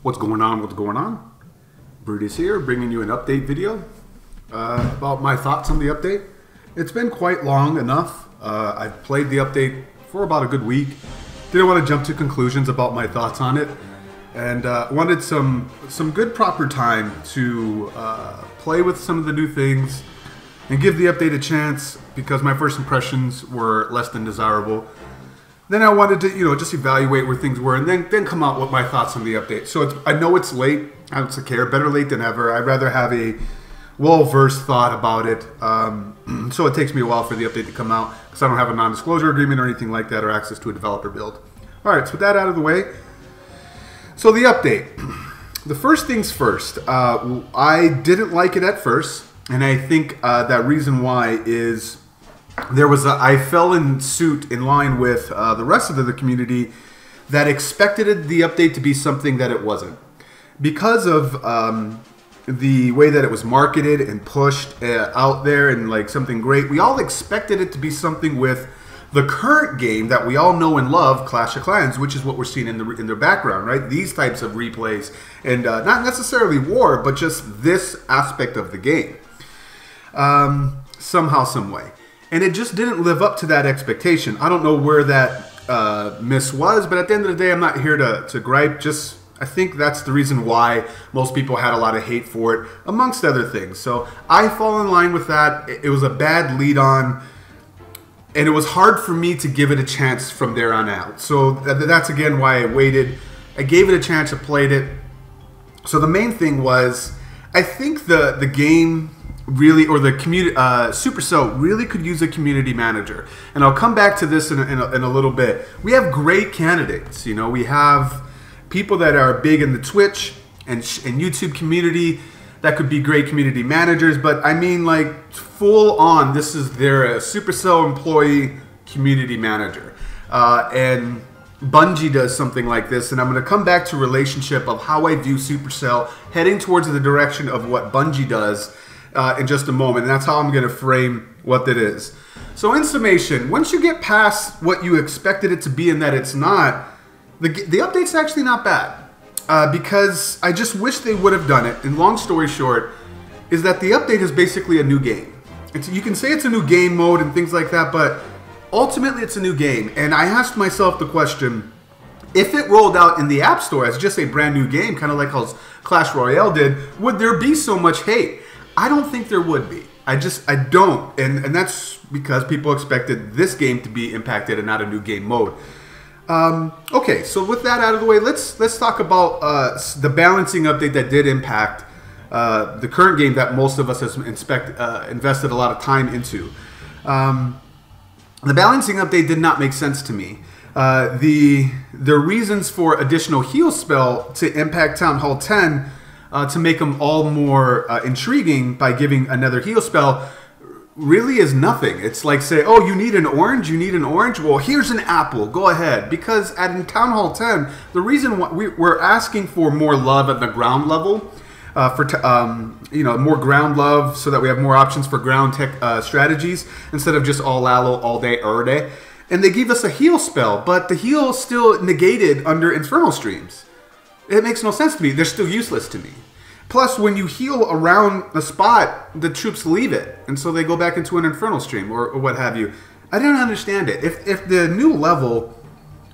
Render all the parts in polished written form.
What's going on? What's going on? Brutus here, bringing you an update video about my thoughts on the update. It's been quite long enough. I've played the update for about a good week. Didn't want to jump to conclusions about my thoughts on it, and wanted some good proper time to play with some of the new things and give the update a chance, because my first impressions were less than desirable. Then I wanted to, just evaluate where things were, and then come out with my thoughts on the update. So I know it's late. I don't care. Better late than ever. I'd rather have a well-versed thought about it. So it takes me a while for the update to come out, because I don't have a non-disclosure agreement or anything like that, or access to a developer build. All right, so with that out of the way. So the update. The first things first. I didn't like it at first, and I think that reason why is I fell in suit in line with the rest of the community that expected the update to be something that it wasn't. Because of the way that it was marketed and pushed out there and like something great, we all expected it to be something with the current game that we all know and love, Clash of Clans, which is what we're seeing in the background, right? These types of replays, and not necessarily war, but just this aspect of the game, somehow, some way. And it just didn't live up to that expectation. I don't know where that miss was, but at the end of the day, I'm not here to gripe. I think that's the reason why most people had a lot of hate for it, amongst other things. So I fall in line with that. It was a bad lead on, and it was hard for me to give it a chance from there on out. So that's again why I waited. I gave it a chance, I played it. So the main thing was, I think the game really, or the community, Supercell really could use a community manager. And I'll come back to this in a little bit. We have great candidates. We have people that are big in the Twitch and YouTube community that could be great community managers. But I mean, like, full on, this is their Supercell employee community manager. And Bungie does something like this, and I'm going to come back to relationship of how I view Supercell heading towards the direction of what Bungie does in just a moment, and that's how I'm going to frame what that is. So in summation, once you get past what you expected it to be and that it's not, the update's actually not bad, because I just wish they would have done it. And long story short is that the update is basically a new game. You can say it's a new game mode and things like that, but ultimately it's a new game. And I asked myself the question, if it rolled out in the App Store as just a brand new game, kind of like how Clash Royale did, would there be so much hate? I don't think there would be. I don't. And that's because people expected this game to be impacted and not a new game mode. Okay, so with that out of the way, let's talk about the balancing update that did impact the current game that most of us has invested a lot of time into. The balancing update did not make sense to me. The reasons for additional heal spell to impact Town Hall 10 to make them all more intriguing by giving another heal spell really is nothing. It's like, say, oh, you need an orange? You need an orange? Well, here's an apple. Go ahead. Because in Town Hall 10, the reason why we're asking for more love at the ground level, more ground love, so that we have more options for ground tech strategies instead of just all aloe all day, every day. And they give us a heal spell, but the heal is still negated under Infernal Streams. It makes no sense to me. They're still useless to me. Plus, when you heal around a spot, the troops leave it, and so they go back into an Infernal Stream or what have you. I don't understand it. If the new level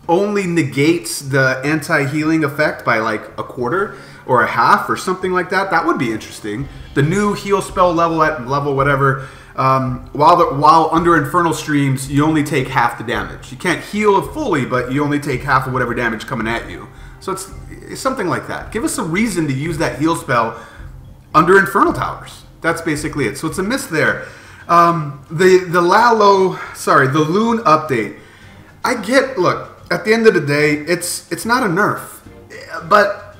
only negates the anti-healing effect by like a quarter or a half or something like that, that would be interesting. The new heal spell level at level whatever, while under Infernal Streams, you only take half the damage. You can't heal it fully, but you only take half of whatever damage coming at you. So it's something like that. Give us a reason to use that heal spell under Infernal Towers. That's basically it. So it's a miss there. The Loon update. Look, at the end of the day, it's not a nerf. But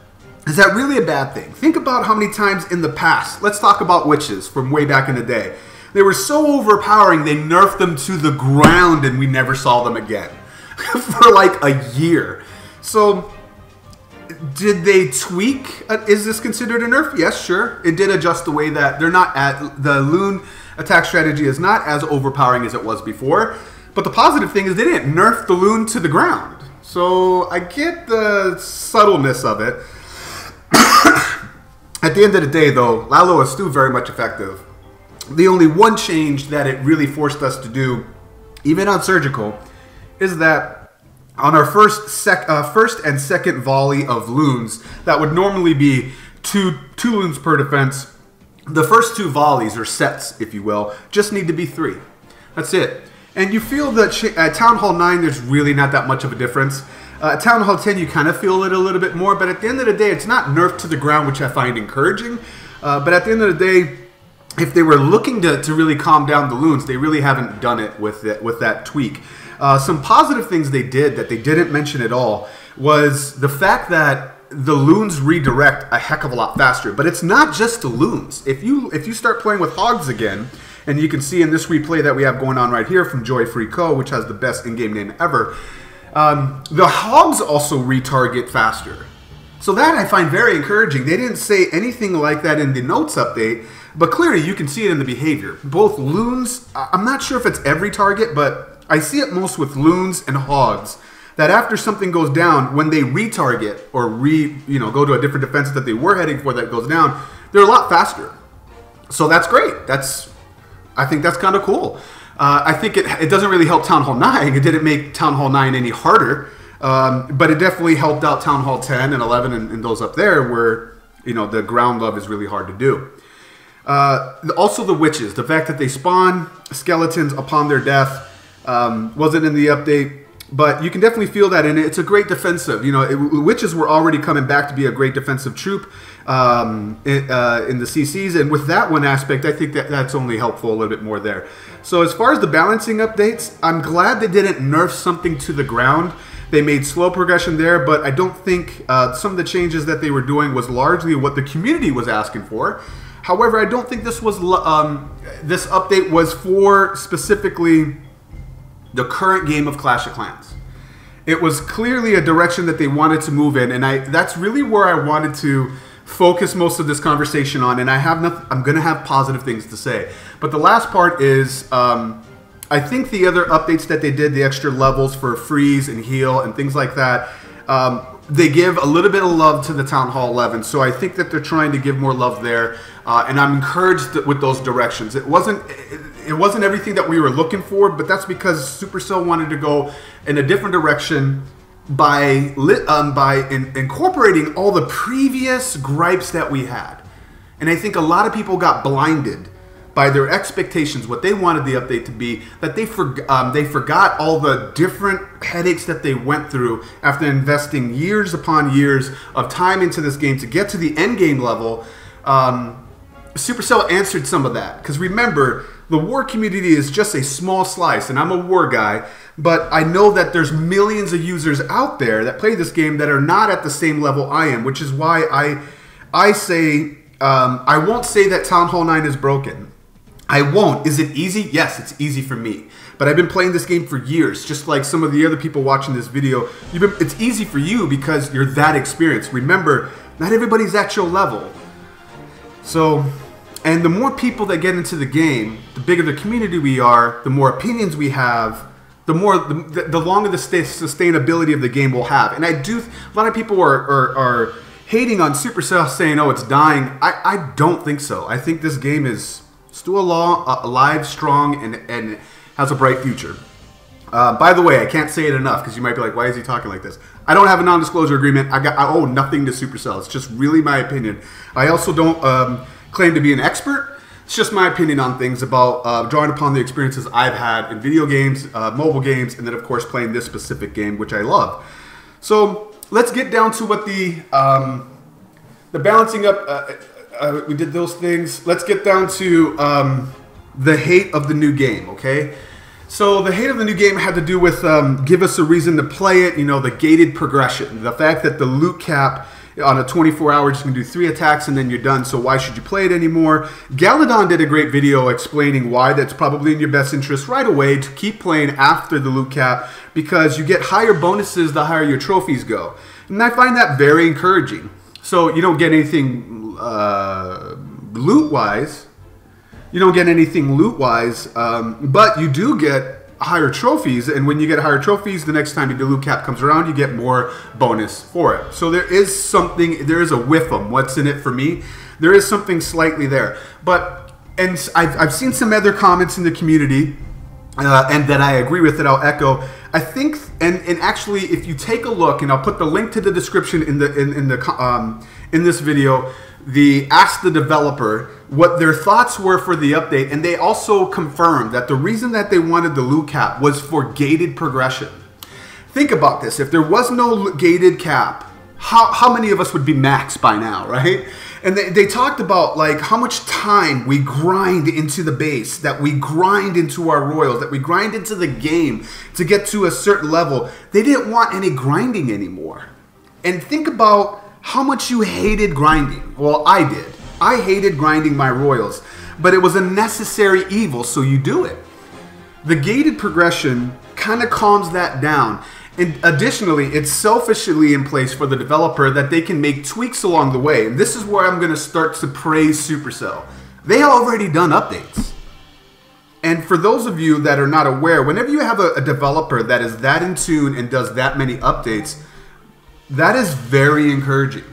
is that really a bad thing? Think about how many times in the past, let's talk about witches from way back in the day. They were so overpowering, they nerfed them to the ground and we never saw them again for like a year. So did they tweak? Is this considered a nerf? Yes, sure. It did adjust the way that the Loon attack strategy is not as overpowering as it was before. But the positive thing is they didn't nerf the Loon to the ground. So I get the subtleness of it. At the end of the day, though, Lalo is still very much effective. The only one change that it really forced us to do, even on Surgical, is that on our first and second volley of loons, that would normally be two loons per defense. The first 2 volleys, or sets, if you will, just need to be 3. That's it. And you feel that at Town Hall 9, there's really not that much of a difference. At Town Hall 10, you kind of feel it a little bit more, but at the end of the day, it's not nerfed to the ground, which I find encouraging. But at the end of the day, if they were looking to really calm down the loons, they really haven't done it with that tweak. Some positive things they did that they didn't mention at all was the fact that the loons redirect a heck of a lot faster. But it's not just the loons. If you start playing with hogs again, and you can see in this replay that we have going on right here from Joy Free Co., which has the best in-game name ever, the hogs also retarget faster. So that I find very encouraging. They didn't say anything like that in the notes update, but clearly you can see it in the behavior. Both loons, I'm not sure if it's every target, but I see it most with loons and hogs, that after something goes down, when they retarget or go to a different defense that they were heading for that goes down, they're a lot faster. So that's great. I think that's kind of cool. I think it doesn't really help Town Hall 9. It didn't make Town Hall 9 any harder, but it definitely helped out Town Hall 10 and 11 and those up there where the ground love is really hard to do. Also the witches, the fact that they spawn skeletons upon their death wasn't in the update, but you can definitely feel that in it. It's a great defensive. Witches were already coming back to be a great defensive troop in the CCs, and with that one aspect, I think that's only helpful a little bit more there. So as far as the balancing updates, I'm glad they didn't nerf something to the ground. They made slow progression there, but I don't think some of the changes that they were doing was largely what the community was asking for. However, I don't think this was this update was for specifically the current game of Clash of Clans. It was clearly a direction that they wanted to move in, and that's really where I wanted to focus most of this conversation on. And I'm going to have positive things to say, but the last part is I think the other updates that they did, the extra levels for freeze and heal and things like that, they give a little bit of love to the Town Hall 11. So I think that they're trying to give more love there, and I'm encouraged with those directions. It wasn't everything that we were looking for, but that's because Supercell wanted to go in a different direction by incorporating all the previous gripes that we had. And I think a lot of people got blinded by their expectations, what they wanted the update to be, that they forgot all the different headaches that they went through after investing years upon years of time into this game to get to the end game level. Supercell answered some of that, because remember, the war community is just a small slice, and I'm a war guy, but I know that there's millions of users out there that play this game that are not at the same level I am, which is why I say I won't say that Town Hall 9 is broken. I won't. Is it easy? Yes, it's easy for me. But I've been playing this game for years, just like some of the other people watching this video. It's easy for you because you're that experienced. Remember, not everybody's at your level. So, and the more people that get into the game, the bigger the community we are, the more opinions we have, the longer the sustainability of the game will have. And a lot of people are hating on Supercell, saying, oh, it's dying. I don't think so. I think this game is still alive, strong, and has a bright future. By the way, I can't say it enough, because you might be like, why is he talking like this? I don't have a non-disclosure agreement. I owe nothing to Supercell. It's just really my opinion. I also don't claim to be an expert. It's just my opinion on things about drawing upon the experiences I've had in video games, mobile games, and then of course playing this specific game, which I love. So let's get down to what the balancing up. We did those things. Let's get down to the hate of the new game, okay? So the hate of the new game had to do with give us a reason to play it, the gated progression. The fact that the loot cap on a 24 hours, you can do 3 attacks and then you're done, so why should you play it anymore? Galadon did a great video explaining why that's probably in your best interest right away to keep playing after the loot cap, because you get higher bonuses the higher your trophies go. And I find that very encouraging. So you don't get anything loot-wise. You don't get anything loot-wise, but you do get higher trophies, and when you get higher trophies, the next time the loot cap comes around, you get more bonus for it. So there is something, there is a whiff of what's in it for me. There is something slightly there. But, and I've seen some other comments in the community, and that I agree with, that I'll echo. I think, and actually, if you take a look, and I'll put the link to the description in this video, the asked the developer what their thoughts were for the update, and they also confirmed that the reason that they wanted the loot cap was for gated progression. Think about this: if there was no gated cap, how many of us would be maxed by now, right? And they talked about like how much time we grind into the base, that we grind into our royals, that we grind into the game to get to a certain level. They didn't want any grinding anymore. And think about how much you hated grinding. Well, I did. I hated grinding my royals, but it was a necessary evil, so you do it. The gated progression kind of calms that down. And additionally, it's selfishly in place for the developer that they can make tweaks along the way. And this is where I'm going to start to praise Supercell. They already done updates. And for those of you that are not aware, whenever you have a developer that is that in tune and does that many updates, that is very encouraging.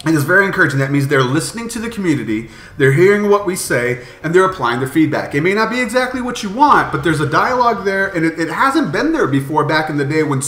It is very encouraging. That means they're listening to the community, they're hearing what we say, and they're applying their feedback. It may not be exactly what you want, but there's a dialogue there, and it hasn't been there before back in the day when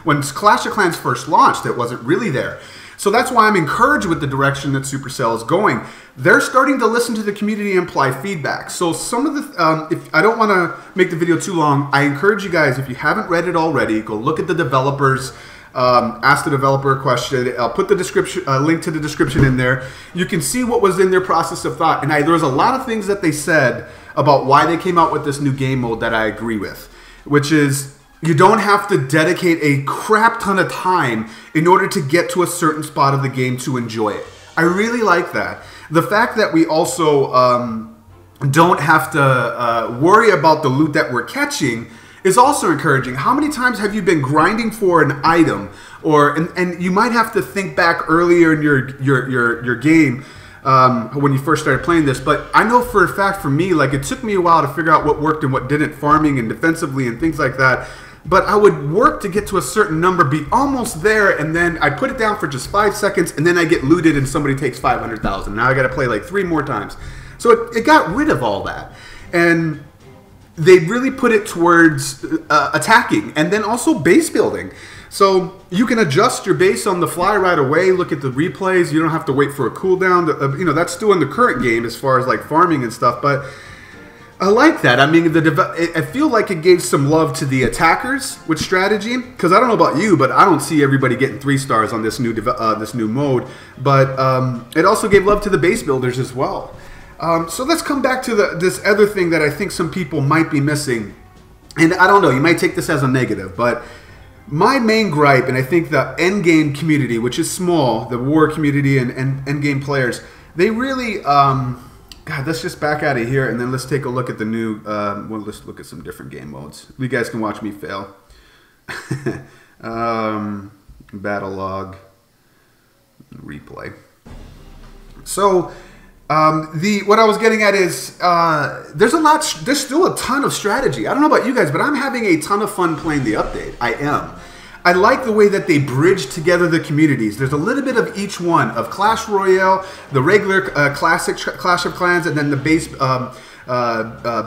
when Clash of Clans first launched. It wasn't really there. So that's why I'm encouraged with the direction that Supercell is going. They're starting to listen to the community and apply feedback. So some of the, if I don't want to make the video too long, I encourage you guys, if you haven't read it already, go look at the developers. Ask the developer a question. I'll put the description, link to the description in there. You can see what was in their process of thought. And there was a lot of things that they said about why they came out with this new game mode that I agree with, which is you don't have to dedicate a crap ton of time in order to get to a certain spot of the game to enjoy it. I really like that. The fact that we also don't have to worry about the loot that we're catching is also encouraging. How many times have you been grinding for an item, and you might have to think back earlier in your game when you first started playing this, but I know for a fact for me, like it took me a while to figure out what worked and what didn't, farming and defensively and things like that. But I would work to get to a certain number, be almost there, and then I put it down for just 5 seconds, and then I get looted and somebody takes 500,000. Now I got to play like 3 more times. So it got rid of all that. And they really put it towards attacking and then also base building. So you can adjust your base on the fly right away. Look at the replays. You don't have to wait for a cooldown. You know, that's still in the current game as far as like farming and stuff. But I like that. I mean, I feel like it gave some love to the attackers with strategy. Because I don't know about you, but I don't see everybody getting 3 stars on this new mode. But it also gave love to the base builders as well. So let's come back to this other thing that I think some people might be missing. And I don't know, you might take this as a negative, but my main gripe, and I think the endgame community, which is small, the war community and endgame players, they really, God, let's just back out of here and then let's take a look at the new, well, let's look at some different game modes. You guys can watch me fail. Battle log, replay. So, what I was getting at is there's still a ton of strategy. I don't know about you guys, but I'm having a ton of fun playing the update. I am. I like the way that they bridge together the communities. There's a little bit of each one, of Clash Royale, the regular classic Clash of Clans, and then the base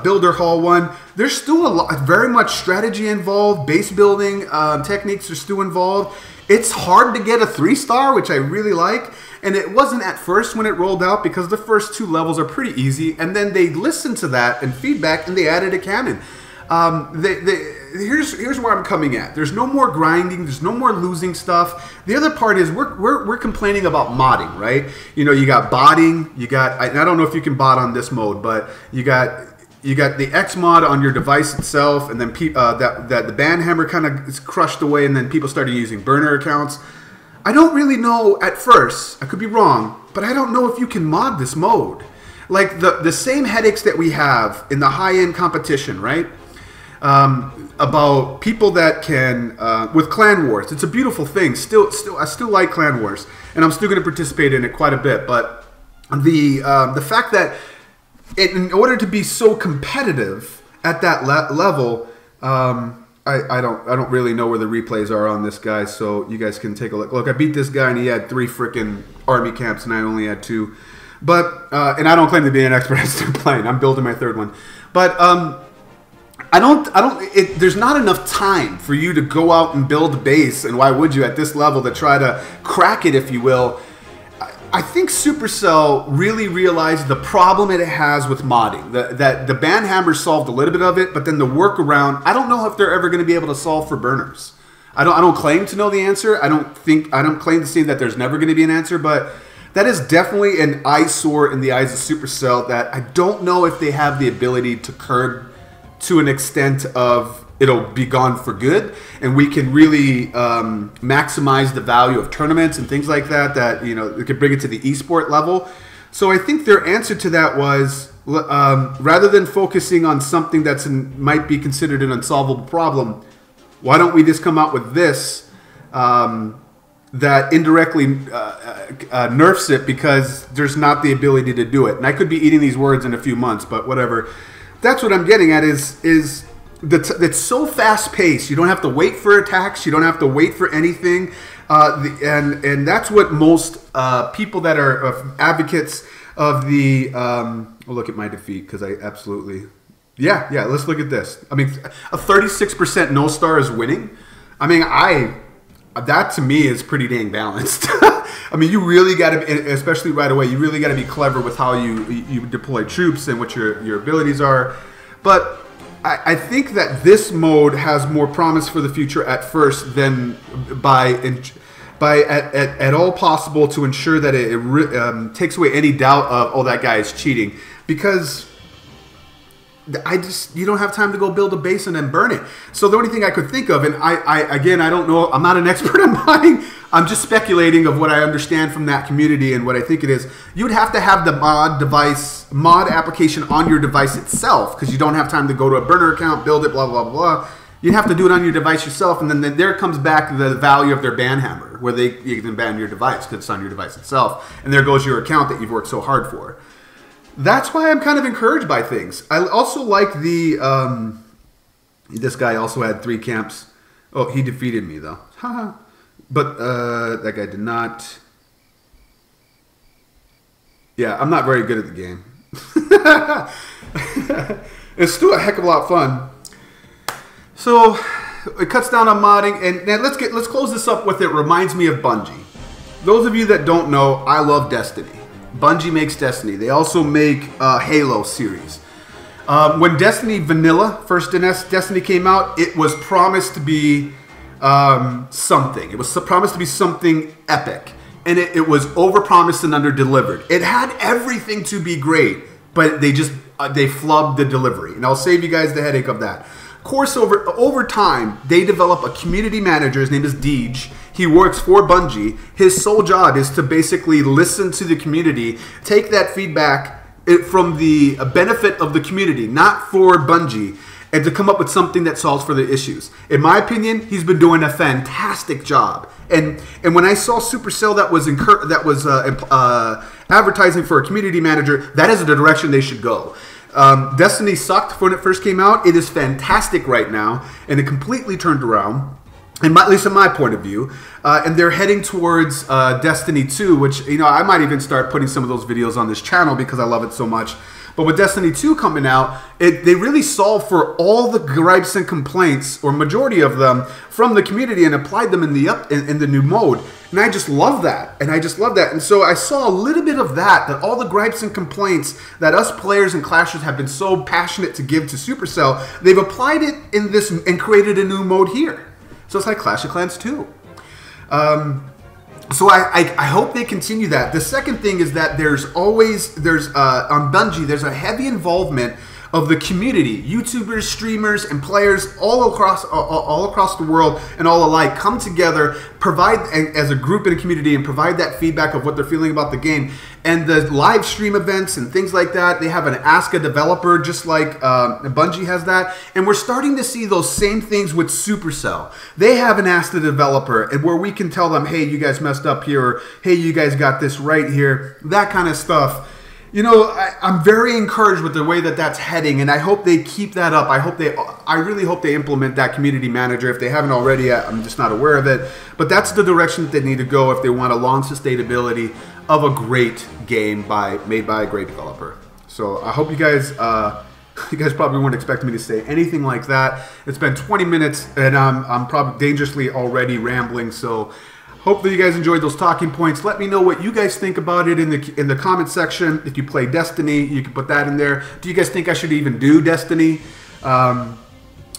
Builder Hall one. There's still very much strategy involved. Base building techniques are still involved. It's hard to get a 3-star, which I really like. And it wasn't at first when it rolled out because the first 2 levels are pretty easy. And then they listened to that and feedback and they added a cannon. Here's where I'm coming at. There's no more grinding. There's no more losing stuff. The other part is we're complaining about modding, right? You know, you got botting. You got, I don't know if you can bot on this mode, but you got the X mod on your device itself, and then that the banhammer kind of is crushed away, and then people started using burner accounts. I don't really know at first, I could be wrong, but I don't know if you can mod this mode. Like the same headaches that we have in the high-end competition, right? About people that can, with Clan Wars. It's a beautiful thing. I still like Clan Wars, and I'm still going to participate in it quite a bit. But the fact that in order to be so competitive at that level, I don't really know where the replays are on this guy, so you guys can take a look. Look, I beat this guy and he had 3 freaking army camps and I only had 2. But and I don't claim to be an expert. I'm still playing. I'm building my 3rd one. But there's not enough time for you to go out and build a base, and why would you at this level to try to crack it, if you will? I think Supercell really realized the problem it has with modding. That the banhammer solved a little bit of it, but then the workaround, I don't know if they're ever going to be able to solve for burners. I don't claim to know the answer. I don't claim to see that there's never going to be an answer, but that is definitely an eyesore in the eyes of Supercell that I don't know if they have the ability to curb to an extent of it'll be gone for good, and we can really maximize the value of tournaments and things like that, that, you know, we could bring it to the esport level. So I think their answer to that was, rather than focusing on something that's might be considered an unsolvable problem, why don't we just come out with this that indirectly nerfs it because there's not the ability to do it. And I could be eating these words in a few months, but whatever. That's what I'm getting at is it's so fast paced. You don't have to wait for attacks. You don't have to wait for anything. And that's what most people that are advocates of the well, look at my defeat, because I absolutely, yeah, let's look at this. I mean, a 36% no star is winning. I mean, that to me is pretty dang balanced. I mean, you really got to, especially right away, you really got to be clever with how you deploy troops and what your abilities are. But I think that this mode has more promise for the future at first than at all possible to ensure that it takes away any doubt of, oh, that guy is cheating, because you don't have time to go build a base and then burn it. So the only thing I could think of, and again, I don't know, I'm not an expert on mining, I'm just speculating of what I understand from that community and what I think it is. You'd have to have the mod application on your device itself, because you don't have time to go to a burner account, build it, blah, blah, blah, blah. You'd have to do it on your device yourself, and then there comes back the value of their banhammer, where you can ban your device because it's on your device itself, and there goes your account that you've worked so hard for. That's why I'm kind of encouraged by things. I also like the, this guy also had 3 camps. Oh, he defeated me though. Haha. But that guy did not. Yeah, I'm not very good at the game. It's still a heck of a lot of fun. So it cuts down on modding, and now let's close this up with, it reminds me of Bungie. Those of you that don't know, I love Destiny. Bungie makes Destiny. They also make Halo series. When Destiny Vanilla, first Destiny came out, it was promised to be something. It was promised to be something epic. And it was overpromised and under-delivered. It had everything to be great, but they flubbed the delivery. And I'll save you guys the headache of that. Of course, over time, they develop a community manager. His name is Deej. He works for Bungie. His sole job is to basically listen to the community, take that feedback from the benefit of the community, not for Bungie, and to come up with something that solves for the issues. In my opinion, he's been doing a fantastic job. And when I saw Supercell that was advertising for a community manager, that is the direction they should go. Destiny sucked when it first came out. It is fantastic right now, and it completely turned around. At least in my point of view, and they're heading towards Destiny 2, which, you know, I might even start putting some of those videos on this channel because I love it so much. But with Destiny 2 coming out, they really solved for all the gripes and complaints, or majority of them, from the community and applied them in the new mode. And I just love that. And so I saw a little bit of that all the gripes and complaints that us players and clashers have been so passionate to give to Supercell, they've applied it in this and created a new mode here. So it's like Clash of Clans 2. So I hope they continue that. The second thing is that on Bungie, there's a heavy involvement of the community, YouTubers, streamers, and players all across the world and all alike come together, provide as a group in a community, and provide that feedback of what they're feeling about the game. And the live stream events and things like that, they have an Ask a Developer, just like Bungie has that. And we're starting to see those same things with Supercell. They have an Ask the Developer, and where we can tell them, hey, you guys messed up here, or hey, you guys got this right here, that kind of stuff. You know, I'm very encouraged with the way that that's heading, and I hope they keep that up. I really hope they implement that community manager. If they haven't already, I'm just not aware of it. But that's the direction that they need to go if they want a long sustainability of a great game made by a great developer. So I hope you guys, you guys probably weren't expecting me to say anything like that. It's been 20 minutes, and I'm probably dangerously already rambling. So hopefully you guys enjoyed those talking points. Let me know what you guys think about it in the comment section. If you play Destiny, you can put that in there. Do you guys think I should even do Destiny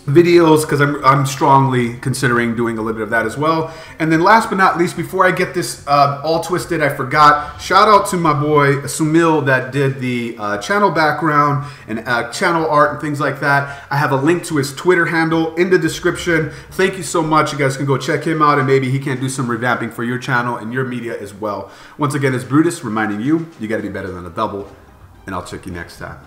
videos? Because I'm strongly considering doing a little bit of that as well. And then last but not least, before I get this all twisted, I forgot. Shout out to my boy Sumil that did the channel background and channel art and things like that. I have a link to his Twitter handle in the description. Thank you so much. You guys can go check him out, and maybe he can do some revamping for your channel and your media as well. Once again, it's Brutus reminding you, you got to be better than a double, and I'll check you next time.